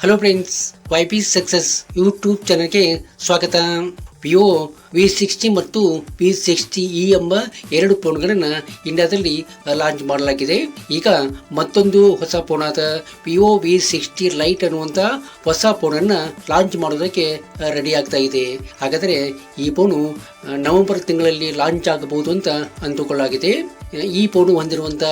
Hello friends, YP success YouTube ಚಾನಲ್ಗೆ ಸ್ವಾಗತ. Vivo V60 ಮತ್ತು V60e ಎಂಬ ಎರಡು ಫೋನ್ಗಳನ್ನು ಇಂಡಿಯಾದಲ್ಲಿ ಲಾಂಚ್ ಮಾಡಲಾಗಿದೆ. ಈಗ ಮತ್ತೊಂದು ಹೊಸ ಫೋನ್ ಆದ ವಿವೋ V60 ಲೈಟ್ ಅನ್ನುವಂಥ ಹೊಸ ಫೋನನ್ನು ಲಾಂಚ್ ಮಾಡೋದಕ್ಕೆ ರೆಡಿ ಆಗ್ತಾ ಇದೆ. ಹಾಗಾದರೆ ಈ ಫೋನು ನವೆಂಬರ್ ತಿಂಗಳಲ್ಲಿ ಲಾಂಚ್ ಆಗಬಹುದು ಅಂತ ಅಂದುಕೊಳ್ಳಲಾಗಿದೆ. ಈ ಫೋನು ಹೊಂದಿರುವಂಥ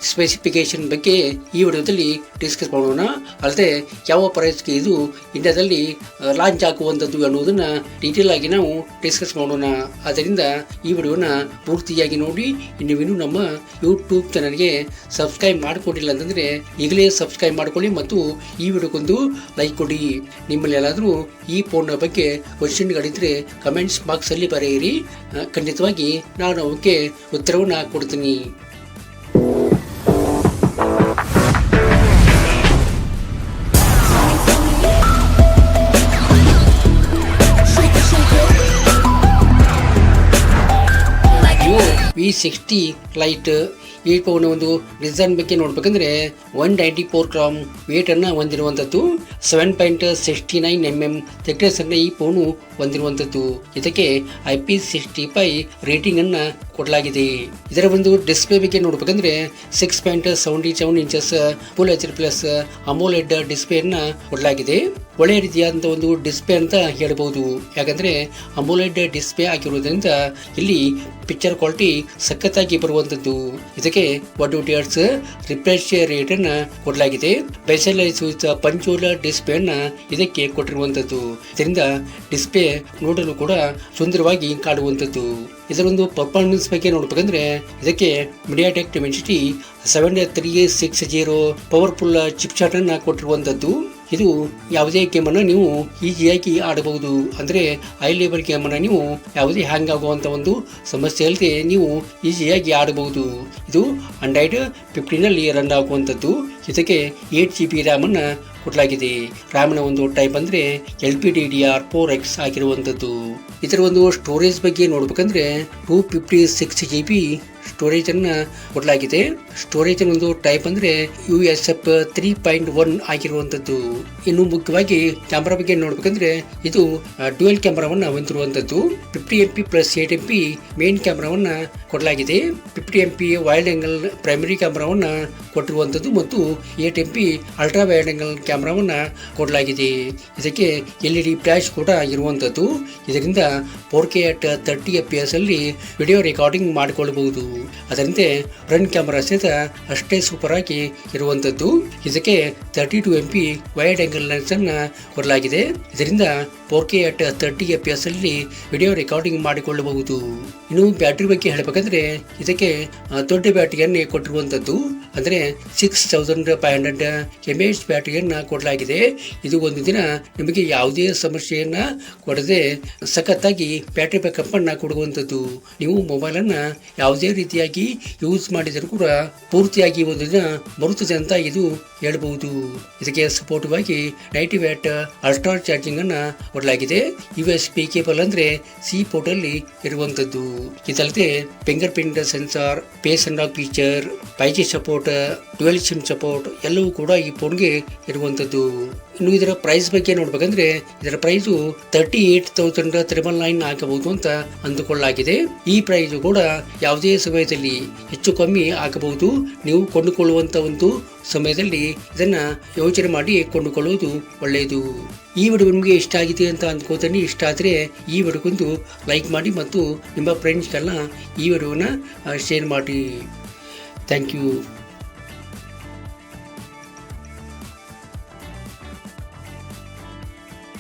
ಸ್ಪೆಸಿಫಿಕೇಶನ್ ಬಗ್ಗೆ ಈ ವಿಡಿಯೋದಲ್ಲಿ ಡಿಸ್ಕಸ್ ಮಾಡೋಣ. ಅಲ್ಲದೆ ಯಾವ ಪ್ರೈಸ್ಗೆ ಇದು ಇಂಡಿಯಾದಲ್ಲಿ ಲಾಂಚ್ ಆಗುವಂಥದ್ದು ಅನ್ನೋದನ್ನು ಡೀಟೇಲ್ ಆಗಿ ನಾವು ಡಿಸ್ಕಸ್ ಮಾಡೋಣ. ಆದ್ದರಿಂದ ಈ ವಿಡಿಯೋನ ಪೂರ್ತಿಯಾಗಿ ನೋಡಿ. ಇನ್ನೂ ನಮ್ಮ ಯೂಟ್ಯೂಬ್ ಚಾನಲ್ಗೆ ಸಬ್ಸ್ಕ್ರೈಬ್ ಮಾಡಿಕೊಂಡಿಲ್ಲ ಅಂತಂದರೆ ಈಗಲೇ ಸಬ್ಸ್ಕ್ರೈಬ್ ಮಾಡ್ಕೊಳ್ಳಿ ಮತ್ತು ಈ ವಿಡಿಯೋಗೊಂದು ಲೈಕ್ ಕೊಡಿ. ನಿಮ್ಮಲ್ಲಿ ಎಲ್ಲಾದರೂ ಈ ಫೋನ್ನ ಬಗ್ಗೆ ಕ್ವಶನ್ಗಳಿದ್ದರೆ ಕಮೆಂಟ್ಸ್ ಬಾಕ್ಸಲ್ಲಿ ಬರೆಯಿರಿ. ಖಂಡಿತವಾಗಿ ನಾನು ಅವಕ್ಕೆ ಉತ್ತರವನ್ನು ಕೊಡ್ತೀನಿ. V60 ಲೈಟ್ ಈ ಫೋನ್ ಒಂದು ಡಿಸೈನ್ ಬಗ್ಗೆ ನೋಡ್ಬೇಕಂದ್ರೆ 194 ಗ್ರಾಮ್ ವೇಟನ್ನು ಹೊಂದಿರುವಂಥದ್ದು, 7.69 mm ಥಿಕ್ನೆಸ್ಸನ್ನು ಈ ಫೋನು ಹೊಂದಿರುವಂಥದ್ದು. ಇದಕ್ಕೆ IP65 ರೇಟಿಂಗನ್ನು ಕೊಡಲಾಗಿದೆ. ಇದರ ಒಂದು ಡಿಸ್ಪ್ಲೇ ಬಗ್ಗೆ ನೋಡ್ಬೇಕಂದ್ರೆ 6.77 ಇಂಚಸ್ ಫುಲ್ HD+ ಅಮೋಲೆಡ್ ಡಿಸ್ಪ್ಲೇಯನ್ನು ಕೊಡಲಾಗಿದೆ. ಒಳ್ಳೆಯ ರೀತಿಯಾದಂಥ ಒಂದು ಡಿಸ್ಪ್ಲೇ ಅಂತ ಹೇಳ್ಬೋದು. ಯಾಕಂದರೆ ಅಮೋಲೆಡ್ ಡಿಸ್ಪ್ಲೇ ಆಗಿರೋದ್ರಿಂದ ಇಲ್ಲಿ ಪಿಕ್ಚರ್ ಕ್ವಾಲಿಟಿ ಸಖತ್ತಾಗಿ ಬರುವಂಥದ್ದು. ಇದಕ್ಕೆ 120 Hz ರಿಫ್ರೆಶ್ ರೇಟನ್ನು ಕೊಡಲಾಗಿದೆ. ಸ್ಪೆಷಲೈಸ್ ವಿತ್ ಪಂಚೋಲ ಡಿಸ್ಪ್ಲೇಯನ್ನು ಇದಕ್ಕೆ ಕೊಟ್ಟಿರುವಂಥದ್ದು. ಇದರಿಂದ ಡಿಸ್ಪ್ಲೇ ನೋಡಲು ಕೂಡ ಸುಂದರವಾಗಿ ಕಾಣುವಂಥದ್ದು. ಇದರೊಂದು ಪರ್ಫಾರ್ಮೆನ್ಸ್ ಬಗ್ಗೆ ನೋಡ್ಬೇಕಂದ್ರೆ ಇದಕ್ಕೆ MediaTek Dimensity 7360 ಪವರ್ಫುಲ್ ಚಿಪ್ಸೆಟ್ ಅನ್ನು ಕೊಟ್ಟಿರುವಂಥದ್ದು. ಇದು ಯಾವುದೇ ಗೇಮನ್ನು ನೀವು ಈಸಿಯಾಗಿ ಆಡಬಹುದು. ಅಂದರೆ ಹೈ ಲೆವೆಲ್ ಗೇಮನ್ನು ನೀವು ಯಾವುದೇ ಹ್ಯಾಂಗ್ ಆಗುವಂಥ ಒಂದು ಸಮಸ್ಯೆ ಇಲ್ಲದೆ ನೀವು ಈಸಿಯಾಗಿ ಆಡಬಹುದು. ಇದು Android 15ನಲ್ಲಿ ರನ್ ಆಗುವಂಥದ್ದು. ಇದಕ್ಕೆ 8 GB ರ್ಯಾಮನ್ನು ಕೊಡಲಾಗಿದೆ. ರ್ಯಾಮ್ನ ಒಂದು ಟೈಪ್ ಅಂದರೆ LPDDR4X ಆಗಿರುವಂಥದ್ದು. ಇದರ ಒಂದು ಸ್ಟೋರೇಜ್ ಬಗ್ಗೆ ನೋಡ್ಬೇಕಂದ್ರೆ 256 GB ಸ್ಟೋರೇಜನ್ನು ಕೊಡಲಾಗಿದೆ. ಸ್ಟೋರೇಜ್ ಒಂದು ಟೈಪ್ ಅಂದರೆ USF 3.1 ಆಗಿರುವಂಥದ್ದು. ಇನ್ನು ಮುಖ್ಯವಾಗಿ ಕ್ಯಾಮ್ರಾ ಬಗ್ಗೆ ನೋಡ್ಬೇಕಂದ್ರೆ ಇದು ಡ್ಯುಯಲ್ ಕ್ಯಾಮ್ರಾವನ್ನು ಹೊಂದಿರುವಂಥದ್ದು. 50MP + 8MP ಮೇನ್ ಕ್ಯಾಮ್ರಾವನ್ನು ಕೊಡಲಾಗಿದೆ. 50MP ವೈಡ್ ಆಂಗಲ್ ಪ್ರೈಮರಿ ಕ್ಯಾಮ್ರಾವನ್ನು ಕೊಟ್ಟಿರುವಂಥದ್ದು ಮತ್ತು 8MP ಅಲ್ಟ್ರಾ ವೈಡ್ ಆಂಗಲ್ ಕ್ಯಾಮ್ರಾವನ್ನು ಕೊಡಲಾಗಿದೆ. ಇದಕ್ಕೆ LED ಫ್ಲಾಶ್ ಕೂಡ ಇರುವಂಥದ್ದು. ಇದರಿಂದ 4K at 30 fps ಅಲ್ಲಿ ವಿಡಿಯೋ ರೆಕಾರ್ಡಿಂಗ್ ಮಾಡಿಕೊಳ್ಳಬಹುದು. ಅದರಂತೆ ಫ್ರಂಟ್ ಕ್ಯಾಮರಾ ಸಹಿತ ಅಷ್ಟೇ ಸೂಪರ್ ಆಗಿ ಇರುವಂಥದ್ದು. ಇದಕ್ಕೆ 32MP ವೈಡ್ ಆಂಗಲ್ ಲೆನ್ಸ್ ಅನ್ನು ಕೊಡಲಾಗಿದೆ. ಇದರಿಂದ 4K at 30 fps ಅಲ್ಲಿ ವಿಡಿಯೋ ರೆಕಾರ್ಡಿಂಗ್ ಮಾಡಿಕೊಳ್ಳಬಹುದು. ಇನ್ನು ಬ್ಯಾಟ್ರಿ ಬಗ್ಗೆ ಹೇಳಬೇಕಂದ್ರೆ ಇದಕ್ಕೆ ದೊಡ್ಡ ಬ್ಯಾಟರಿಯನ್ನೇ ಕೊಟ್ಟಿರುವಂಥದ್ದು. ಅಂದರೆ 6500 mAh ಬ್ಯಾಟರಿಯನ್ನು ಕೊಡಲಾಗಿದೆ. ಇದು ಒಂದು ದಿನ ನಿಮಗೆ ಯಾವುದೇ ಸಮಸ್ಯೆಯನ್ನು ಕೊಡದೆ ಸಖತ್ತಾಗಿ ಬ್ಯಾಟ್ರಿ ಬ್ಯಾಕಪ್ ಅನ್ನು ಕೊಡುವಂಥದ್ದು. ನೀವು ಮೊಬೈಲನ್ನು ಯಾವುದೇ ರೀತಿಯಾಗಿ ಯೂಸ್ ಮಾಡಿದರೂ ಕೂಡ ಪೂರ್ತಿಯಾಗಿ ಒಂದು ದಿನ ಬರುತ್ತದೆ ಅಂತ ಇದು ಹೇಳಬಹುದು. ಇದಕ್ಕೆ ಸಪೋರ್ಟಿವ್ ಆಗಿ 90 ವ್ಯಾಟ್ ಅಲ್ಟ್ರಾ ಚಾರ್ಜಿಂಗ್ ಅನ್ನು ಕೊಡಲಾಗಿದೆ. USB ಕೇಬಲ್ ಅಂದರೆ C ಪೋರ್ಟ್ ಅಲ್ಲಿ ಇರುವಂಥದ್ದು. ಇದಲ್ಲದೆ fingerprint sensor, face unlock feature, 5G support, dual SIM support ಎಲ್ಲವೂ ಕೂಡ ಈ ಫೋನ್ಗೆ ಇರುವಂಥದ್ದು. ಇನ್ನು ಇದರ ಪ್ರೈಸ್ ಬಗ್ಗೆ ನೋಡ್ಬೇಕಂದ್ರೆ ಇದರ ಪ್ರೈಸು 38,999 ಆಗಬಹುದು ಅಂತ ಅಂದುಕೊಳ್ಳಲಾಗಿದೆ. ಈ ಪ್ರೈಸು ಕೂಡ ಯಾವುದೇ ಸಮಯದಲ್ಲಿ ಹೆಚ್ಚು ಕಮ್ಮಿ ಆಗಬಹುದು. ನೀವು ಕೊಂಡುಕೊಳ್ಳುವಂಥ ಒಂದು ಸಮಯದಲ್ಲಿ ಇದನ್ನು ಯೋಚನೆ ಮಾಡಿ ಕೊಂಡುಕೊಳ್ಳುವುದು ಒಳ್ಳೆಯದು. ಈ ವಿಡಿಯೋ ನಿಮಗೆ ಇಷ್ಟ ಆಗಿದೆ ಅಂತ ಅಂದ್ಕೋತೀನಿ. ಇಷ್ಟ ಆದರೆ ಈ ವಿಡಿಯೋಗೊಂದು ಲೈಕ್ ಮಾಡಿ ಮತ್ತು ನಿಮ್ಮ ಫ್ರೆಂಡ್ಸ್ಗೆಲ್ಲ ಈ ವಿಡಿಯೋನ ಶೇರ್ ಮಾಡಿ. Thank you.